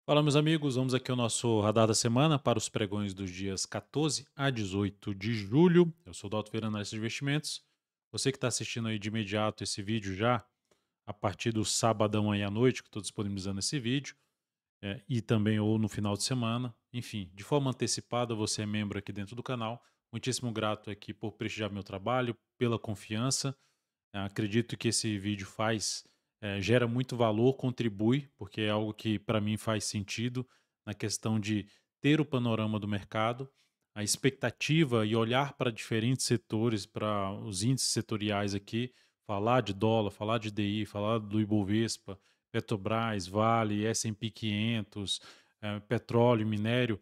Fala, meus amigos, vamos aqui ao nosso radar da semana para os pregões dos dias 14 a 18 de julho. Eu sou o Dalto Feira, analista de investimentos. Você que está assistindo aí de imediato esse vídeo já, a partir do sabadão aí à noite, que estou disponibilizando esse vídeo, e também ou no final de semana, enfim, de forma antecipada, você é membro aqui dentro do canal. Muitíssimo grato aqui por prestigiar meu trabalho, pela confiança. Acredito que esse vídeo gera muito valor, contribui, porque é algo que para mim faz sentido na questão de ter o panorama do mercado, a expectativa e olhar para diferentes setores, para os índices setoriais aqui, falar de dólar, falar de DI, falar do Ibovespa, Petrobras, Vale, S&P 500, petróleo, minério.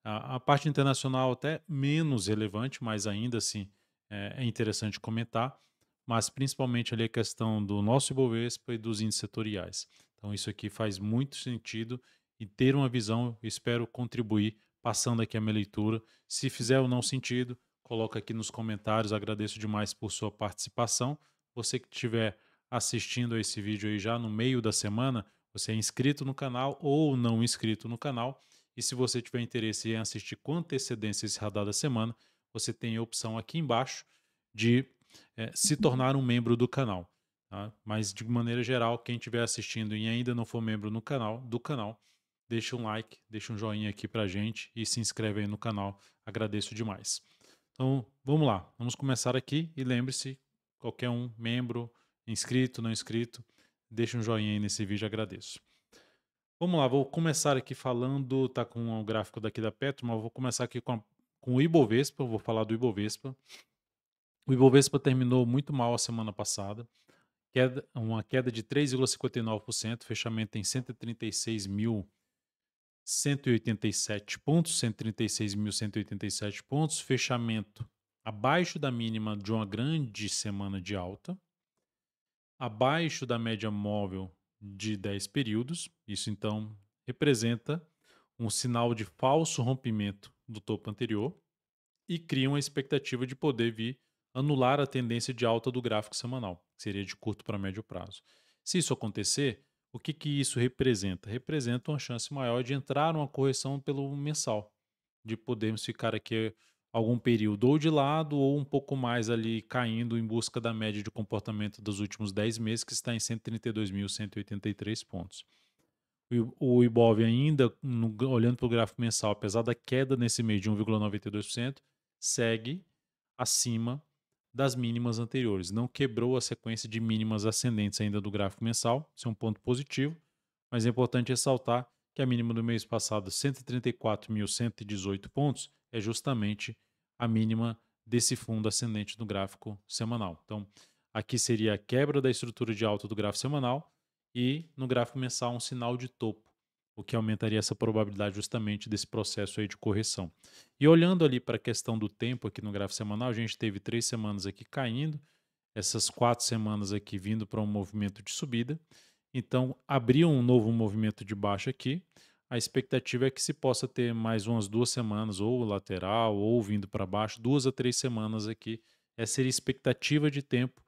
A parte internacional até menos relevante, mas ainda assim é interessante comentar, mas principalmente ali a questão do nosso Ibovespa e dos índices setoriais. Então isso aqui faz muito sentido e ter uma visão, eu espero contribuir passando aqui a minha leitura. Se fizer ou não sentido, coloca aqui nos comentários, agradeço demais por sua participação. Você que estiver assistindo a esse vídeo aí já no meio da semana, você é inscrito no canal ou não inscrito no canal, e se você tiver interesse em assistir com antecedência esse radar da semana, você tem a opção aqui embaixo de se tornar um membro do canal. Tá? Mas de maneira geral, quem estiver assistindo e ainda não for membro do canal, deixa um like, deixa um joinha aqui pra gente e se inscreve aí no canal. Agradeço demais. Então, vamos lá. Vamos começar aqui e lembre-se, qualquer um, membro, inscrito, não inscrito, deixa um joinha aí nesse vídeo, agradeço. Vamos lá, vou começar aqui falando, tá com o gráfico daqui da Petro, mas eu vou começar aqui com o Ibovespa, eu vou falar do Ibovespa. O Ibovespa terminou muito mal a semana passada, uma queda de 3,59%, fechamento em 136.187 pontos, 136.187 pontos, fechamento abaixo da mínima de uma grande semana de alta, abaixo da média móvel de 10 períodos. Isso então representa um sinal de falso rompimento do topo anterior e cria uma expectativa de poder vir anular a tendência de alta do gráfico semanal, que seria de curto para médio prazo. Se isso acontecer, o que, que isso representa? Representa uma chance maior de entrar numa correção pelo mensal, de podermos ficar aqui algum período ou de lado ou um pouco mais ali caindo em busca da média de comportamento dos últimos 10 meses, que está em 132.183 pontos. O Ibov ainda, olhando para o gráfico mensal, apesar da queda nesse mês de 1,92%, segue acima das mínimas anteriores. Não quebrou a sequência de mínimas ascendentes ainda do gráfico mensal, isso é um ponto positivo, mas é importante ressaltar que a mínima do mês passado, 134.118 pontos, é justamente a mínima desse fundo ascendente do gráfico semanal. Então, aqui seria a quebra da estrutura de alta do gráfico semanal e no gráfico mensal um sinal de topo, o que aumentaria essa probabilidade justamente desse processo aí de correção. E olhando ali para a questão do tempo aqui no gráfico semanal, a gente teve 3 semanas aqui caindo, essas 4 semanas aqui vindo para um movimento de subida. Então, abriu um novo movimento de baixa aqui. A expectativa é que se possa ter mais umas 2 semanas, ou lateral, ou vindo para baixo, 2 a 3 semanas aqui. Essa seria a expectativa de tempo.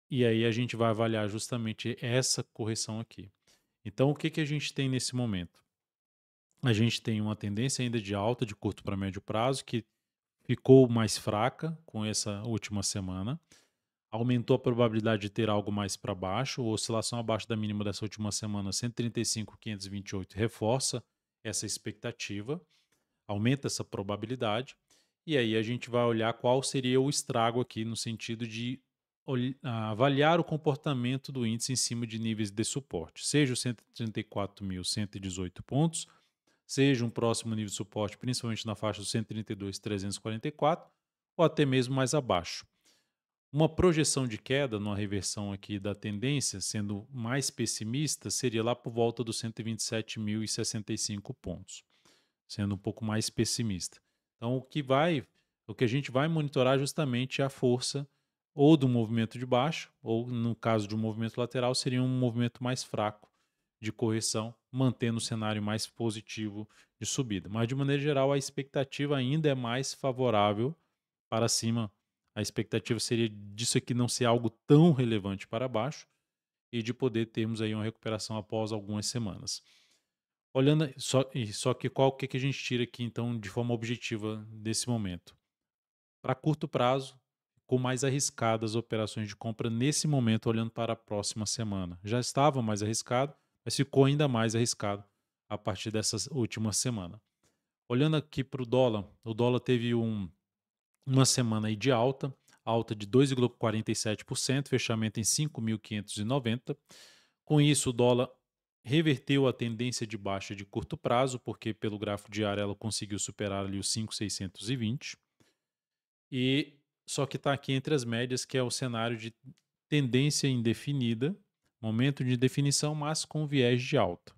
E aí a gente vai avaliar justamente essa correção aqui. Então, o que, que a gente tem nesse momento? A gente tem uma tendência ainda de alta de curto para médio prazo, que ficou mais fraca com essa última semana. Aumentou a probabilidade de ter algo mais para baixo. A oscilação abaixo da mínima dessa última semana, 135.528, reforça essa expectativa, aumenta essa probabilidade. E aí a gente vai olhar qual seria o estrago aqui no sentido de avaliar o comportamento do índice em cima de níveis de suporte, seja os 134.118 pontos, seja um próximo nível de suporte, principalmente na faixa dos 132.344, ou até mesmo mais abaixo. Uma projeção de queda, numa reversão aqui da tendência, sendo mais pessimista, seria lá por volta dos 127.065 pontos, sendo um pouco mais pessimista. Então, o que a gente vai monitorar justamente é a força ou do movimento de baixo, ou no caso de um movimento lateral, seria um movimento mais fraco de correção, mantendo o cenário mais positivo de subida. Mas, de maneira geral, a expectativa ainda é mais favorável para cima. A expectativa seria disso aqui não ser algo tão relevante para baixo e de poder termos aí uma recuperação após algumas semanas. Olhando só que qual que a gente tira aqui então de forma objetiva desse momento? Para curto prazo, com mais arriscadas operações de compra nesse momento, olhando para a próxima semana. Já estava mais arriscado, mas ficou ainda mais arriscado a partir dessa última semana. Olhando aqui para o dólar teve uma semana aí de alta de 2,47%, fechamento em 5.590. Com isso, o dólar reverteu a tendência de baixa de curto prazo, porque pelo gráfico diário ela conseguiu superar ali os 5.620. E só que está aqui entre as médias, que é o cenário de tendência indefinida, momento de definição, mas com viés de alta.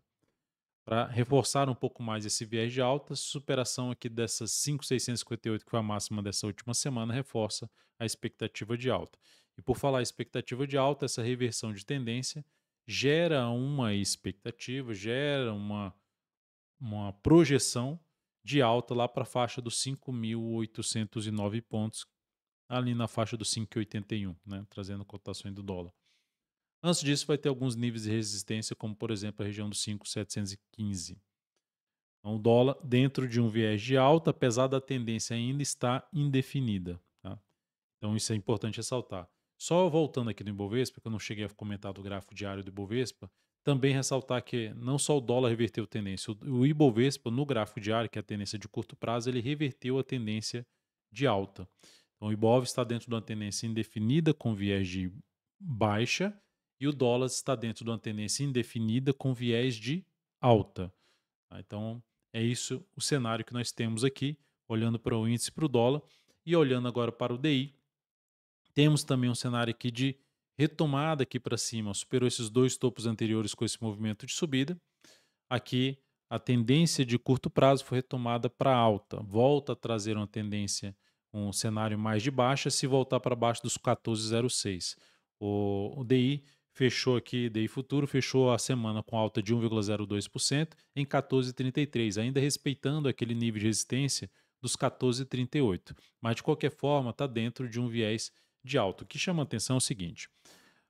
Para reforçar um pouco mais esse viés de alta, superação aqui dessas 5.658, que foi a máxima dessa última semana, reforça a expectativa de alta. E por falar em expectativa de alta, essa reversão de tendência gera uma expectativa, gera uma projeção de alta lá para a faixa dos 5.809 pontos, ali na faixa dos 5,81, né, trazendo cotações do dólar. Antes disso, vai ter alguns níveis de resistência, como por exemplo a região dos 5.715. Então, o dólar dentro de um viés de alta, apesar da tendência ainda estar indefinida. Tá? Então, isso é importante ressaltar. Só voltando aqui no Ibovespa, que eu não cheguei a comentar do gráfico diário do Ibovespa, também ressaltar que não só o dólar reverteu tendência, o Ibovespa, no gráfico diário, que é a tendência de curto prazo, ele reverteu a tendência de alta. Então, o Ibov está dentro de uma tendência indefinida com viés de baixa e o dólar está dentro de uma tendência indefinida com viés de alta. Tá? Então, é isso o cenário que nós temos aqui, olhando para o índice para o dólar e olhando agora para o DI. Temos também um cenário aqui de retomada aqui para cima, superou esses dois topos anteriores com esse movimento de subida. Aqui a tendência de curto prazo foi retomada para alta, volta a trazer uma tendência, um cenário mais de baixa, se voltar para baixo dos 14,06. O DI fechou aqui, DI futuro fechou a semana com alta de 1,02% em 14,33, ainda respeitando aquele nível de resistência dos 14,38. Mas de qualquer forma está dentro de um viés de alta. O que chama a atenção é o seguinte: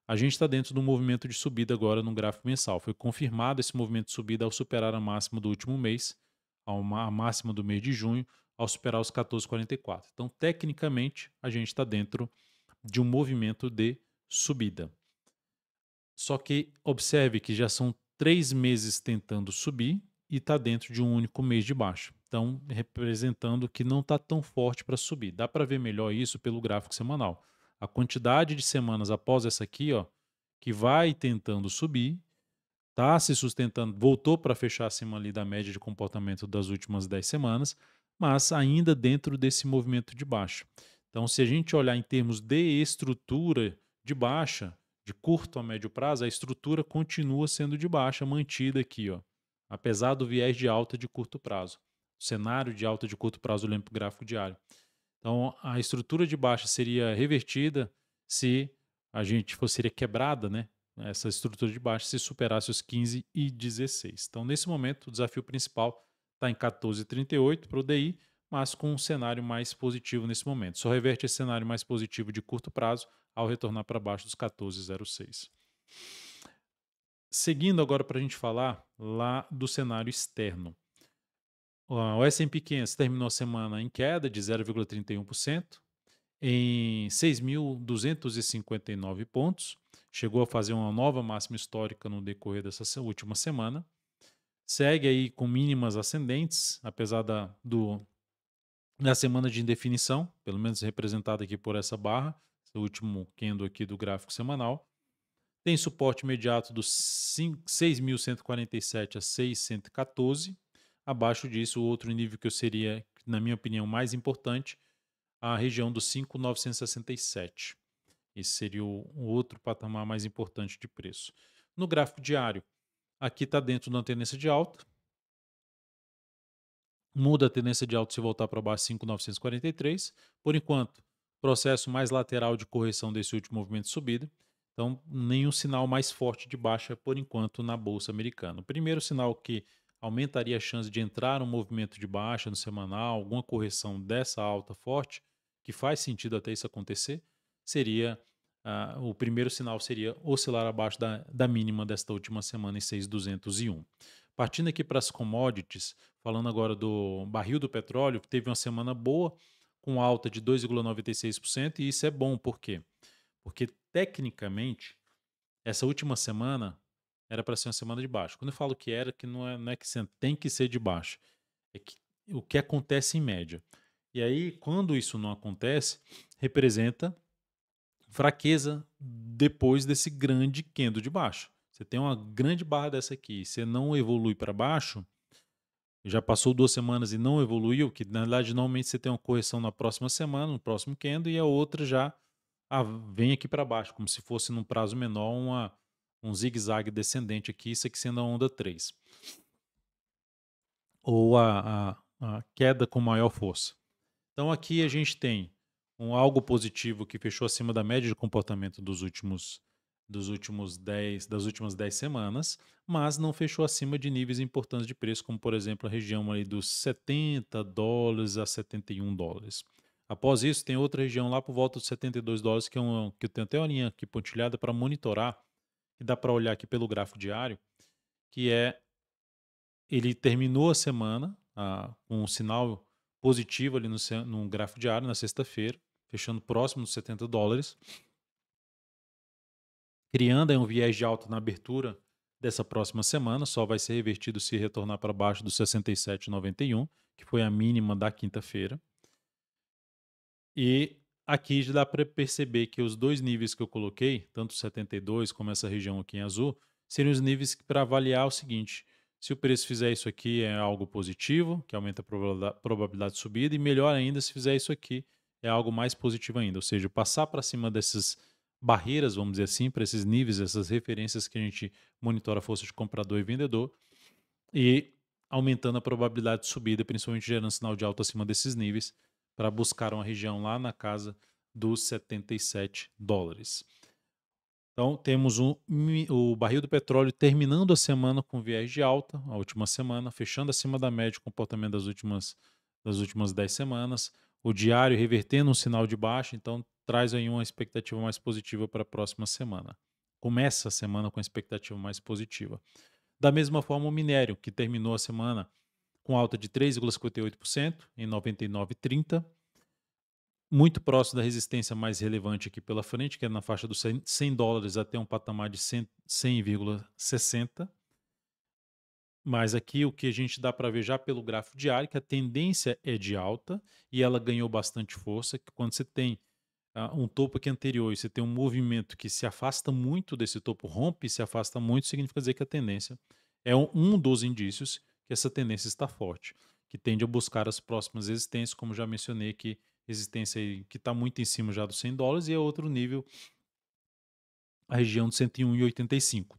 a gente está dentro do movimento de subida agora no gráfico mensal. Foi confirmado esse movimento de subida ao superar a máxima do último mês, a máxima do mês de junho, ao superar os 14,44. Então, tecnicamente, a gente está dentro de um movimento de subida. Só que observe que já são 3 meses tentando subir e está dentro de um único mês de baixa. Então, representando que não está tão forte para subir. Dá para ver melhor isso pelo gráfico semanal. A quantidade de semanas após essa aqui, ó, que vai tentando subir, está se sustentando, voltou para fechar acima ali da média de comportamento das últimas 10 semanas, mas ainda dentro desse movimento de baixa. Então, se a gente olhar em termos de estrutura de baixa, de curto a médio prazo, a estrutura continua sendo de baixa, mantida aqui, ó, apesar do viés de alta de curto prazo. O cenário de alta de curto prazo, olhando para o gráfico diário. Então, a estrutura de baixa seria revertida se a gente seria quebrada, né? Essa estrutura de baixa se superasse os 15 e 16. Então, nesse momento, o desafio principal está em 14,38 para o DI, mas com um cenário mais positivo nesse momento. Só reverte esse cenário mais positivo de curto prazo ao retornar para baixo dos 14,06. Seguindo agora para a gente falar lá do cenário externo. O S&P 500 terminou a semana em queda de 0,31%, em 6.259 pontos. Chegou a fazer uma nova máxima histórica no decorrer dessa última semana. Segue aí com mínimas ascendentes, apesar da semana de indefinição, pelo menos representada aqui por essa barra, esse último candle aqui do gráfico semanal. Tem suporte imediato dos 6.147 a 6.114. Abaixo disso, o outro nível que eu seria, na minha opinião, mais importante, a região dos 5.967. Esse seria o outro patamar mais importante de preço. No gráfico diário, aqui está dentro da tendência de alta. Muda a tendência de alta se voltar para baixo 5.943. Por enquanto, processo mais lateral de correção desse último movimento de subida. Então, nenhum sinal mais forte de baixa por enquanto na Bolsa Americana. O primeiro sinal que aumentaria a chance de entrar um movimento de baixa no semanal, alguma correção dessa alta forte, que faz sentido até isso acontecer, seria o primeiro sinal seria oscilar abaixo da mínima desta última semana em 6.201. Partindo aqui para as commodities, falando agora do barril do petróleo, que teve uma semana boa, com alta de 2,96%, e isso é bom, por quê? Porque tecnicamente, essa última semana era para ser uma semana de baixa. Quando eu falo que era, que não é que tem que ser de baixa, é que o que acontece em média. E aí, quando isso não acontece, representa fraqueza depois desse grande candle de baixa. Você tem uma grande barra dessa aqui, você não evolui para baixo, já passou 2 semanas e não evoluiu, que na verdade normalmente você tem uma correção na próxima semana, no próximo candle, e a outra já vem aqui para baixo, como se fosse num prazo menor um zigue-zague descendente aqui, isso aqui sendo a onda 3. Ou a queda com maior força. Então aqui a gente tem algo positivo que fechou acima da média de comportamento das últimas 10 semanas, mas não fechou acima de níveis importantes de preço, como por exemplo a região ali dos $70 a $71. Após isso, tem outra região lá por volta dos $72, que eu tenho até uma linha aqui pontilhada para monitorar, que dá para olhar aqui pelo gráfico diário, que ele terminou a semana com um sinal positivo ali no gráfico diário na sexta-feira, fechando próximo dos $70, criando aí um viés de alta na abertura dessa próxima semana, só vai ser revertido se retornar para baixo dos 67,91, que foi a mínima da quinta-feira. E aqui já dá para perceber que os dois níveis que eu coloquei, tanto 72 como essa região aqui em azul, seriam os níveis para avaliar o seguinte: se o preço fizer isso aqui é algo positivo, que aumenta a probabilidade de subida, e melhor ainda se fizer isso aqui é algo mais positivo ainda, ou seja, passar para cima dessas barreiras, vamos dizer assim, para esses níveis, essas referências que a gente monitora a força de comprador e vendedor, e aumentando a probabilidade de subida, principalmente gerando sinal de alta acima desses níveis, para buscar uma região lá na casa dos $77. Então, temos o barril do petróleo terminando a semana com viés de alta, a última semana, fechando acima da média de comportamento das últimas 10 semanas. O diário revertendo um sinal de baixa, então traz aí uma expectativa mais positiva para a próxima semana. Começa a semana com a expectativa mais positiva. Da mesma forma, o minério, que terminou a semana com alta de 3,58% em 99,30, muito próximo da resistência mais relevante aqui pela frente, que é na faixa dos $100 até um patamar de 100,60. Mas aqui o que a gente dá para ver já pelo gráfico diário, que a tendência é de alta e ela ganhou bastante força, que quando você tem um topo aqui anterior e você tem um movimento que se afasta muito desse topo, rompe e se afasta muito, significa dizer que a tendência é um dos indícios que essa tendência está forte, que tende a buscar as próximas resistências, como já mencionei, que resistência aí que está muito em cima já dos $100 e é outro nível, a região de 101,85.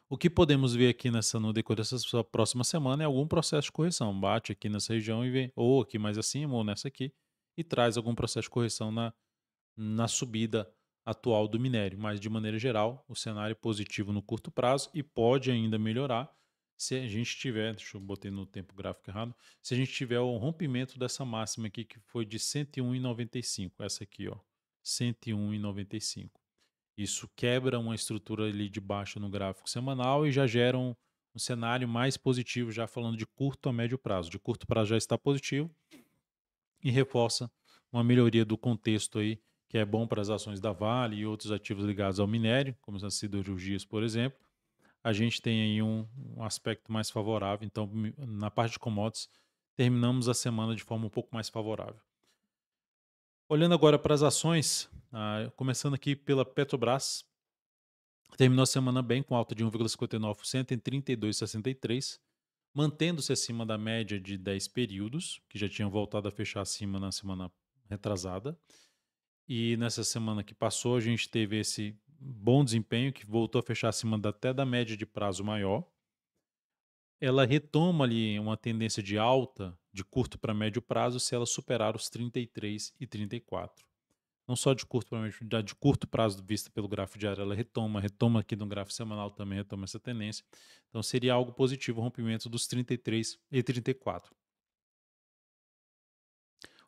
O que podemos ver aqui no decorrer dessa próxima semana é algum processo de correção. Bate aqui nessa região e vem, ou aqui mais acima, ou nessa aqui, e traz algum processo de correção na subida atual do minério. Mas, de maneira geral, o cenário é positivo no curto prazo e pode ainda melhorar se a gente tiver, deixa eu botar no tempo gráfico errado, se a gente tiver o rompimento dessa máxima aqui, que foi de 101,95, essa aqui, ó, 101,95. Isso quebra uma estrutura ali de baixa no gráfico semanal e já gera um cenário mais positivo, já falando de curto a médio prazo. De curto prazo já está positivo e reforça uma melhoria do contexto aí, que é bom para as ações da Vale e outros ativos ligados ao minério, como as siderurgias, por exemplo. A gente tem aí um aspecto mais favorável. Então, na parte de commodities, terminamos a semana de forma um pouco mais favorável. Olhando agora para as ações, começando aqui pela Petrobras, terminou a semana bem, com alta de 1,59% em 32,63, mantendo-se acima da média de 10 períodos, que já tinham voltado a fechar acima na semana retrasada. E nessa semana que passou, a gente teve esse bom desempenho, que voltou a fechar acima até da média de prazo maior. Ela retoma ali uma tendência de alta de curto para médio prazo se ela superar os 33 e 34. Não só de curto prazo, de curto prazo vista pelo gráfico diário, ela retoma aqui no gráfico semanal também, retoma essa tendência. Então seria algo positivo o rompimento dos 33 e 34.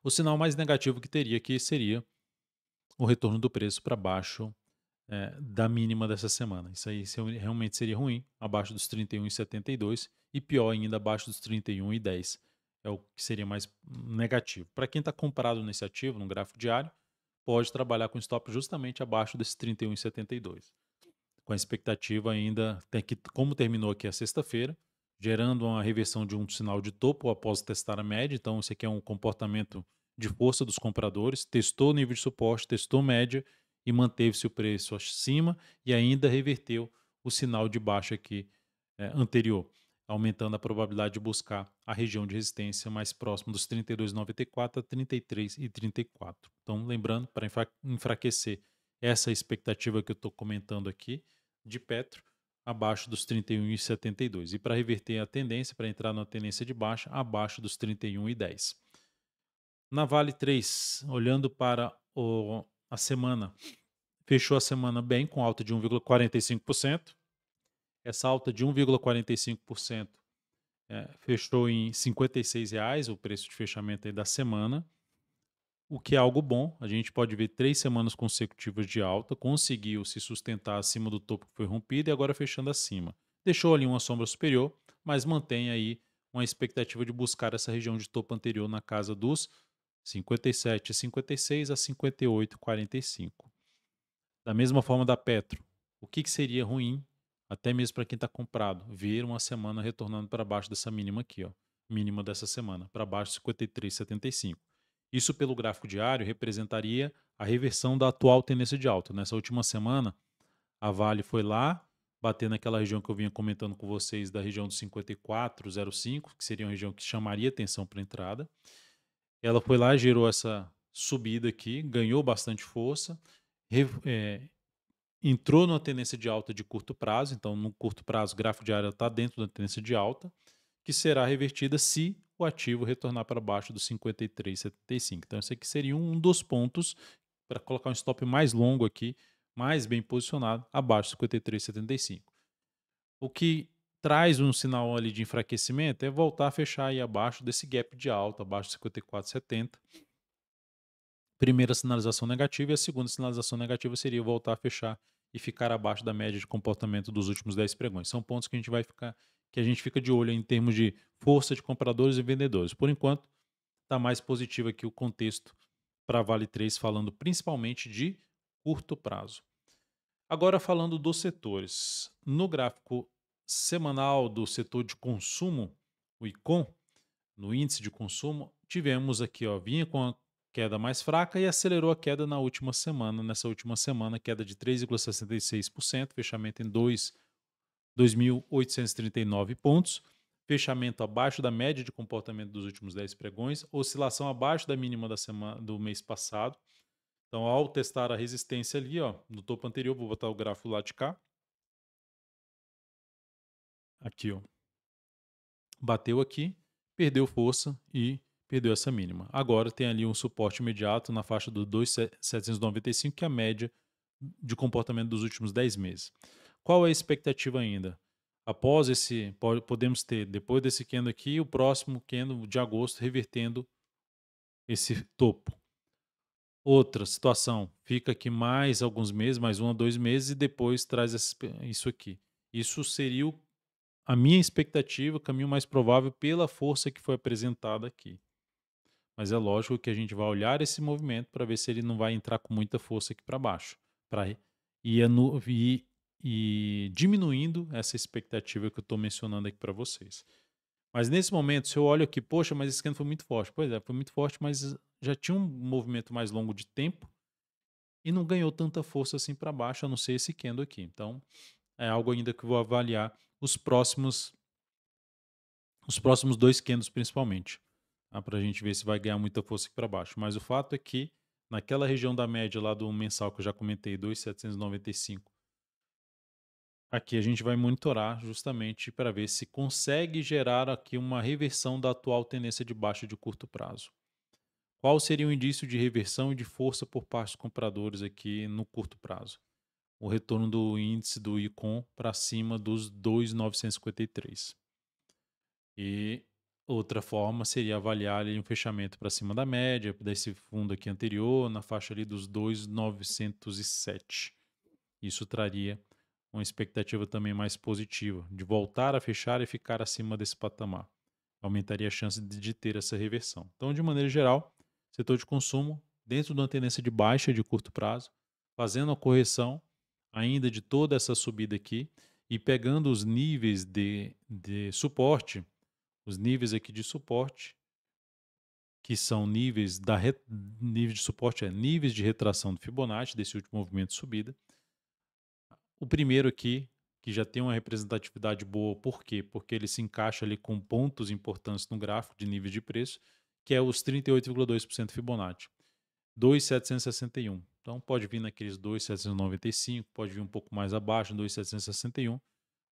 O sinal mais negativo que teria aqui seria o retorno do preço para baixo da mínima dessa semana. Isso aí realmente seria ruim, abaixo dos 31,72 e pior ainda, abaixo dos 31,10. É o que seria mais negativo. Para quem está comprado nesse ativo, no gráfico diário, pode trabalhar com stop justamente abaixo desse 31,72. Com a expectativa ainda, como terminou aqui a sexta-feira, gerando uma reversão de um sinal de topo após testar a média. Então, esse aqui é um comportamento de força dos compradores, testou o nível de suporte, testou média e manteve-se o preço acima e ainda reverteu o sinal de baixa aqui anterior, aumentando a probabilidade de buscar a região de resistência mais próxima dos 32,94 a 33,34. Então, lembrando, para enfraquecer essa expectativa que eu estou comentando aqui de Petro, abaixo dos 31,72. E para reverter a tendência, para entrar na tendência de baixa, abaixo dos 31,10. Na Vale 3, olhando para a semana, fechou a semana bem, com alta de 1,45%. Essa alta de 1,45% fechou em R$ 56,00, o preço de fechamento aí da semana, o que é algo bom. A gente pode ver 3 semanas consecutivas de alta, conseguiu se sustentar acima do topo que foi rompido e agora fechando acima. Deixou ali uma sombra superior, mas mantém aí uma expectativa de buscar essa região de topo anterior na casa dos 57,56 a 58,45. Da mesma forma da Petro, o que seria ruim, até mesmo para quem está comprado, ver uma semana retornando para baixo dessa mínima aqui, ó, mínima dessa semana, para baixo de 53,75. Isso pelo gráfico diário representaria a reversão da atual tendência de alta. Nessa última semana, a Vale foi lá, bater naquela região que eu vinha comentando com vocês, da região dos 54,05, que seria uma região que chamaria atenção para entrada. Ela foi lá, gerou essa subida aqui, ganhou bastante força, entrou numa tendência de alta de curto prazo, então no curto prazo o gráfico diário está dentro da tendência de alta, que será revertida se o ativo retornar para baixo dos 53,75. Então esse aqui seria um dos pontos para colocar um stop mais longo aqui, mais bem posicionado, abaixo de 53,75. O que traz um sinal ali de enfraquecimento é voltar a fechar aí abaixo desse gap de alta, abaixo de 54,70. Primeira sinalização negativa, e a segunda sinalização negativa seria voltar a fechar e ficar abaixo da média de comportamento dos últimos 10 pregões. São pontos que a gente fica de olho em termos de força de compradores e vendedores. Por enquanto, está mais positivo aqui o contexto para a Vale 3, falando principalmente de curto prazo. Agora falando dos setores. No gráfico semanal do setor de consumo, o ICOM, no índice de consumo, tivemos aqui, ó, vinha com a queda mais fraca e acelerou a queda na última semana. Nessa última semana, queda de 3,66%, fechamento em 2.839 pontos, fechamento abaixo da média de comportamento dos últimos 10 pregões, oscilação abaixo da mínima da semana do mês passado. Então, ao testar a resistência ali, ó, no topo anterior, vou botar o gráfico lá de cá. Aqui, ó. Bateu aqui, perdeu força e perdeu essa mínima. Agora tem ali um suporte imediato na faixa do 2.795, que é a média de comportamento dos últimos 10 meses. Qual é a expectativa ainda? Após esse, podemos ter, depois desse candle aqui, o próximo candle de agosto revertendo esse topo. Outra situação, fica aqui mais alguns meses, mais 1 a 2 meses, e depois traz isso aqui. Isso seria a minha expectativa, o caminho mais provável pela força que foi apresentada aqui. Mas é lógico que a gente vai olhar esse movimento para ver se ele não vai entrar com muita força aqui para baixo, para ir diminuindo essa expectativa que eu estou mencionando aqui para vocês. Mas nesse momento, se eu olho aqui, poxa, mas esse candle foi muito forte. Pois é, foi muito forte, mas já tinha um movimento mais longo de tempo e não ganhou tanta força assim para baixo, a não ser esse candle aqui. Então, é algo ainda que eu vou avaliar os próximos 2 candles principalmente, tá? Para a gente ver se vai ganhar muita força aqui para baixo. Mas o fato é que naquela região da média lá do mensal que eu já comentei, 2.795, aqui a gente vai monitorar justamente para ver se consegue gerar aqui uma reversão da atual tendência de baixa de curto prazo. Qual seria o indício de reversão e de força por parte dos compradores aqui no curto prazo? O retorno do índice do ICOM para cima dos 2.953. E outra forma seria avaliar ali um fechamento para cima da média desse fundo aqui anterior, na faixa ali dos 2.907. Isso traria uma expectativa também mais positiva, de voltar a fechar e ficar acima desse patamar. Aumentaria a chance de ter essa reversão. Então, de maneira geral, setor de consumo, dentro de uma tendência de baixa de curto prazo, fazendo a correção ainda de toda essa subida aqui e pegando os níveis de suporte, os níveis aqui de suporte, que são níveis de suporte, níveis de retração do Fibonacci, desse último movimento de subida. O primeiro aqui, que já tem uma representatividade boa, por quê? Porque ele se encaixa ali com pontos importantes no gráfico de níveis de preço, que é os 38,2% Fibonacci, 2.761. Então pode vir naqueles 2.795, pode vir um pouco mais abaixo, 2.761,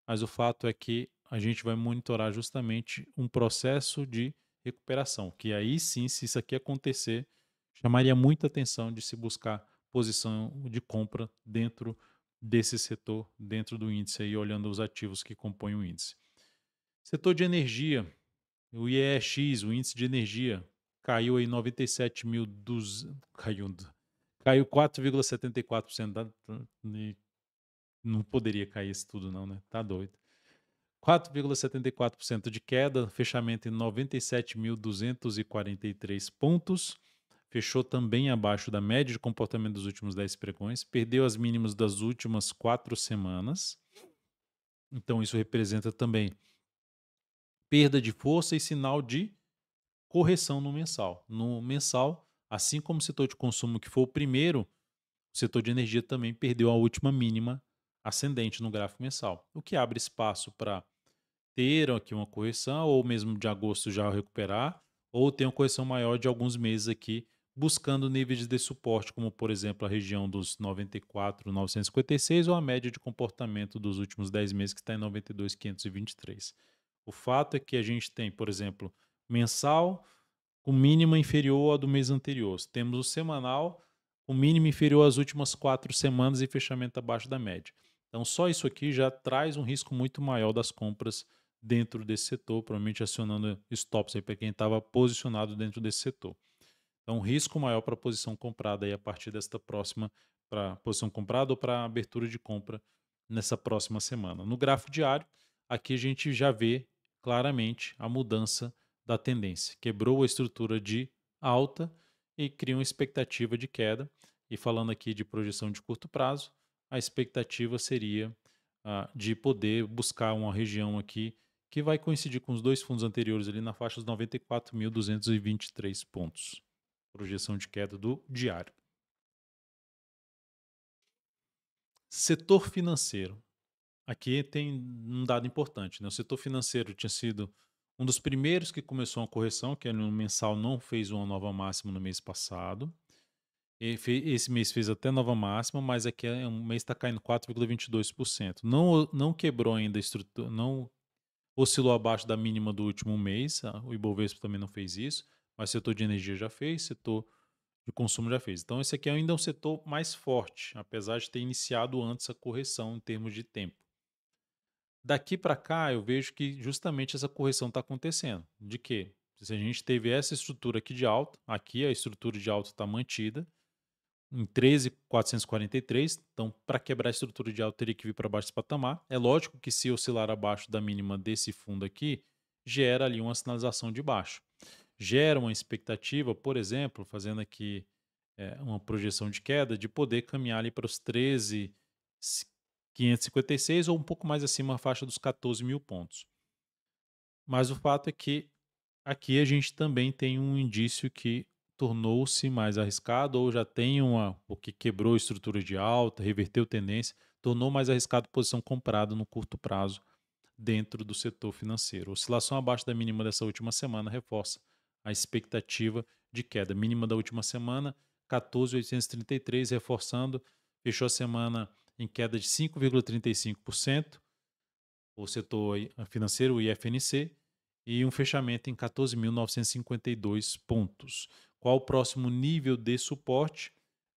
mas o fato é que a gente vai monitorar justamente um processo de recuperação, que aí sim, se isso aqui acontecer, chamaria muita atenção de se buscar posição de compra dentro desse setor, dentro do índice aí, olhando os ativos que compõem o índice. Setor de energia, o IEX, o índice de energia, caiu aí 97.200, caiu 4,74%, não poderia cair isso tudo não, né? Tá doido. 4,74% de queda, fechamento em 97.243 pontos. Fechou também abaixo da média de comportamento dos últimos 10 pregões, perdeu as mínimas das últimas 4 semanas. Então isso representa também perda de força e sinal de correção no mensal. No mensal, assim como o setor de consumo, que foi o primeiro, o setor de energia também perdeu a última mínima ascendente no gráfico mensal, o que abre espaço para ter aqui uma correção, ou mesmo de agosto já recuperar, ou ter uma correção maior de alguns meses aqui, buscando níveis de suporte, como por exemplo a região dos 94.956 ou a média de comportamento dos últimos 10 meses, que está em 92.523. O fato é que a gente tem, por exemplo, mensal com mínima inferior à do mês anterior. Temos o semanal com mínima inferior às últimas 4 semanas e fechamento abaixo da média. Então, só isso aqui já traz um risco muito maior das compras dentro desse setor, provavelmente acionando stops aí para quem estava posicionado dentro desse setor. Então, risco maior para a posição comprada aí a partir desta próxima, para posição comprada ou para abertura de compra nessa próxima semana. No gráfico diário, aqui a gente já vê claramente a mudança da tendência. Quebrou a estrutura de alta e cria uma expectativa de queda. E falando aqui de projeção de curto prazo, a expectativa seria de poder buscar uma região aqui que vai coincidir com os dois fundos anteriores ali na faixa dos 94.223 pontos. Projeção de queda do diário. Setor financeiro. Aqui tem um dado importante, né? O setor financeiro tinha sido um dos primeiros que começou uma correção, que no mensal não fez uma nova máxima no mês passado. Esse mês fez até nova máxima, mas aqui um mês está caindo 4,22%. Não quebrou ainda a estrutura, não oscilou abaixo da mínima do último mês. O Ibovespa também não fez isso, mas o setor de energia já fez, setor de consumo já fez. Então, esse aqui ainda é um setor mais forte, apesar de ter iniciado antes a correção em termos de tempo. Daqui para cá, eu vejo que justamente essa correção está acontecendo. De quê? Se a gente teve essa estrutura aqui de alta, aqui a estrutura de alta está mantida em 13.443. Então, para quebrar a estrutura de alta, teria que vir para baixo desse patamar. É lógico que se oscilar abaixo da mínima desse fundo aqui, gera ali uma sinalização de baixo. Gera uma expectativa, por exemplo, fazendo aqui uma projeção de queda, de poder caminhar ali para os 13.556 ou um pouco mais acima a faixa dos 14 mil pontos. Mas o fato é que aqui a gente também tem um indício que tornou-se mais arriscado ou já tem o que quebrou a estrutura de alta, reverteu tendência, tornou mais arriscado posição comprada no curto prazo dentro do setor financeiro. Oscilação abaixo da mínima dessa última semana reforça a expectativa de queda. Mínima da última semana, 14.833, reforçando, fechou a semana em queda de 5,35%, o setor financeiro, o IFNC, e um fechamento em 14.952 pontos. Qual o próximo nível de suporte?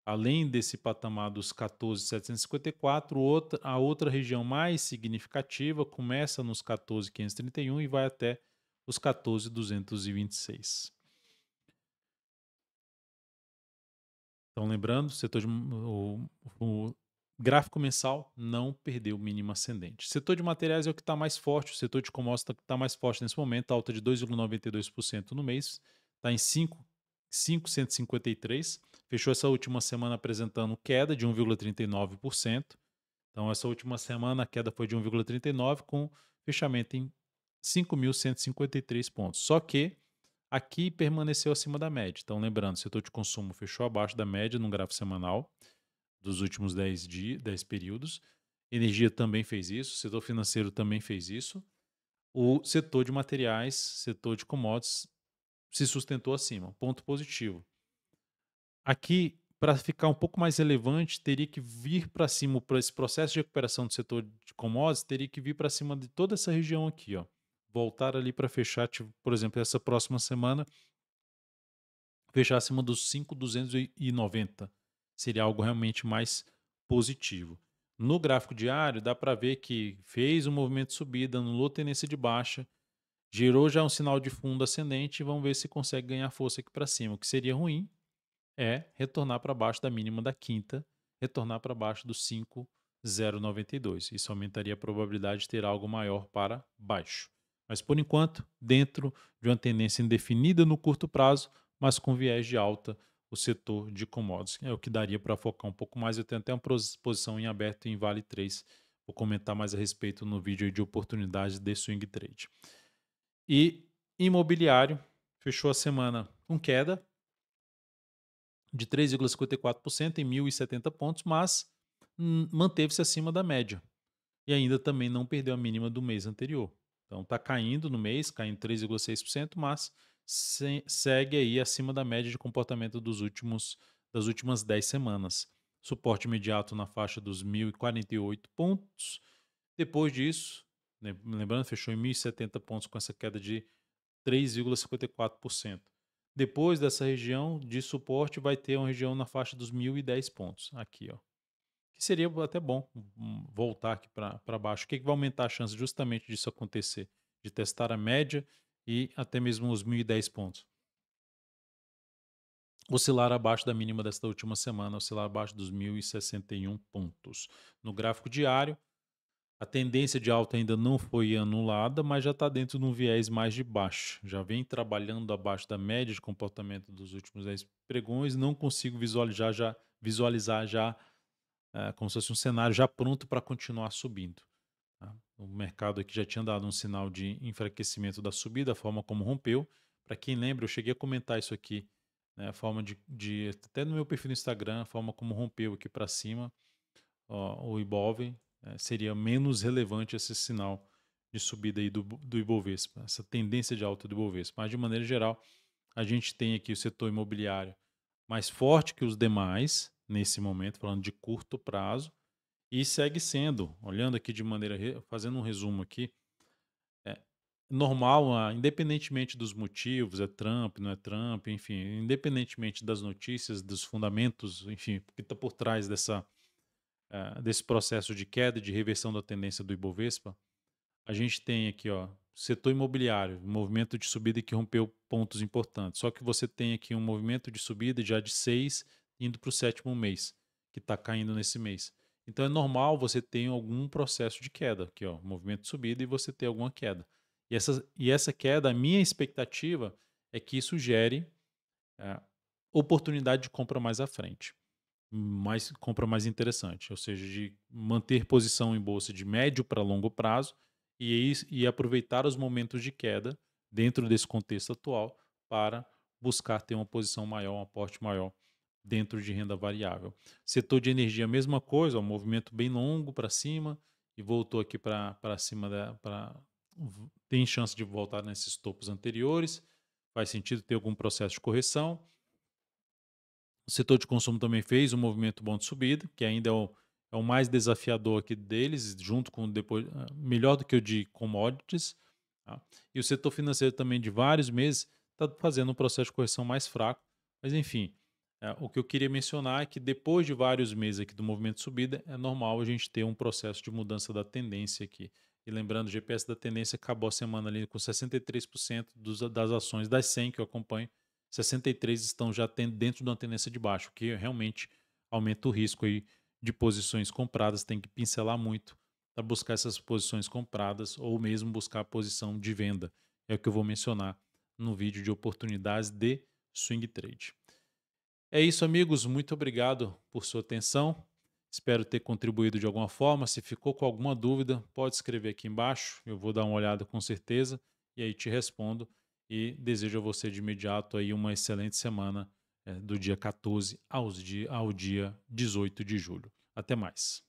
Além desse patamar dos 14.754, a outra região mais significativa começa nos 14.531 e vai até os 14.226. Então, lembrando, o Gráfico mensal não perdeu mínima ascendente. Setor de materiais é o que está mais forte, o setor de commodities está mais forte nesse momento, alta de 2,92% no mês, está em 5,153. Fechou essa última semana apresentando queda de 1,39%. Então, essa última semana a queda foi de 1,39 com fechamento em 5.153 pontos. Só que aqui permaneceu acima da média. Então, lembrando, o setor de consumo fechou abaixo da média no gráfico semanal dos últimos 10 períodos. Energia também fez isso, o setor financeiro também fez isso. O setor de materiais, setor de commodities, se sustentou acima. Ponto positivo. Aqui, para ficar um pouco mais relevante, teria que vir para cima, para esse processo de recuperação do setor de commodities, teria que vir para cima de toda essa região aqui, ó. Voltar ali para fechar, tipo, por exemplo, essa próxima semana, fechar acima dos 5.290. Seria algo realmente mais positivo. No gráfico diário, dá para ver que fez um movimento de subida, anulou tendência de baixa, gerou já um sinal de fundo ascendente e vamos ver se consegue ganhar força aqui para cima. O que seria ruim é retornar para baixo da mínima da quinta, retornar para baixo dos 5.092. Isso aumentaria a probabilidade de ter algo maior para baixo. Mas por enquanto, dentro de uma tendência indefinida no curto prazo, mas com viés de alta, o setor de commodities. É o que daria para focar um pouco mais. Eu tenho até uma posição em aberto em Vale 3. Vou comentar mais a respeito no vídeo de oportunidades de swing trade. E imobiliário fechou a semana com queda de 3,54% em 1.070 pontos, mas manteve-se acima da média. E ainda também não perdeu a mínima do mês anterior. Então está caindo no mês, caindo 3,6%, mas segue aí acima da média de comportamento das últimas 10 semanas. Suporte imediato na faixa dos 1.048 pontos. Depois disso, lembrando, fechou em 1.070 pontos com essa queda de 3,54%. Depois dessa região de suporte, vai ter uma região na faixa dos 1.010 pontos. Aqui, ó. Que seria até bom voltar aqui para baixo. O que vai aumentar a chance justamente disso acontecer? De testar a média e até mesmo os 1.010 pontos. Oscilar abaixo da mínima desta última semana, oscilar abaixo dos 1.061 pontos. No gráfico diário, a tendência de alta ainda não foi anulada, mas já está dentro de um viés mais de baixo. Já vem trabalhando abaixo da média de comportamento dos últimos 10 pregões. Não consigo visualizar já como se fosse um cenário já pronto para continuar subindo. Tá? O mercado aqui já tinha dado um sinal de enfraquecimento da subida, a forma como rompeu. Para quem lembra, eu cheguei a comentar isso aqui, né, a forma até no meu perfil no Instagram, a forma como rompeu aqui para cima o Ibov, seria menos relevante esse sinal de subida aí do Ibovespa, essa tendência de alta do Ibovespa. Mas de maneira geral, a gente tem aqui o setor imobiliário mais forte que os demais, nesse momento, falando de curto prazo, e segue sendo, olhando aqui de maneira, fazendo um resumo aqui, é normal, independentemente dos motivos, é Trump, não é Trump, enfim, independentemente das notícias, dos fundamentos, enfim, que está por trás desse processo de queda, de reversão da tendência do Ibovespa, a gente tem aqui, ó, setor imobiliário, um movimento de subida que rompeu pontos importantes. Só que você tem aqui um movimento de subida já de 6 indo para o 7º mês, que está caindo nesse mês. Então é normal você ter algum processo de queda, aqui, ó, movimento de subida e você ter alguma queda. E essa queda, a minha expectativa é que isso gere oportunidade de compra mais à frente, compra mais interessante, ou seja, de manter posição em bolsa de médio para longo prazo e aproveitar os momentos de queda dentro desse contexto atual para buscar ter uma posição maior, um aporte maior dentro de renda variável. Setor de energia, mesma coisa, um movimento bem longo para cima e voltou aqui para cima, tem chance de voltar nesses topos anteriores, faz sentido ter algum processo de correção. O setor de consumo também fez um movimento bom de subida, que ainda é o mais desafiador aqui deles, junto com depois melhor do que o de commodities. Tá? E o setor financeiro também de vários meses está fazendo um processo de correção mais fraco. Mas enfim, o que eu queria mencionar é que depois de vários meses aqui do movimento de subida, é normal a gente ter um processo de mudança da tendência aqui. E lembrando, o GPS da tendência acabou a semana ali com 63% das ações das 100 que eu acompanho, 63 estão já dentro de uma tendência de baixo, o que realmente aumenta o risco aí de posições compradas, tem que pincelar muito para buscar essas posições compradas ou mesmo buscar a posição de venda. É o que eu vou mencionar no vídeo de oportunidades de swing trade. É isso, amigos. Muito obrigado por sua atenção. Espero ter contribuído de alguma forma. Se ficou com alguma dúvida, pode escrever aqui embaixo. Eu vou dar uma olhada com certeza e aí te respondo. E desejo a você de imediato aí uma excelente semana do dia 14 ao dia 18 de julho. Até mais.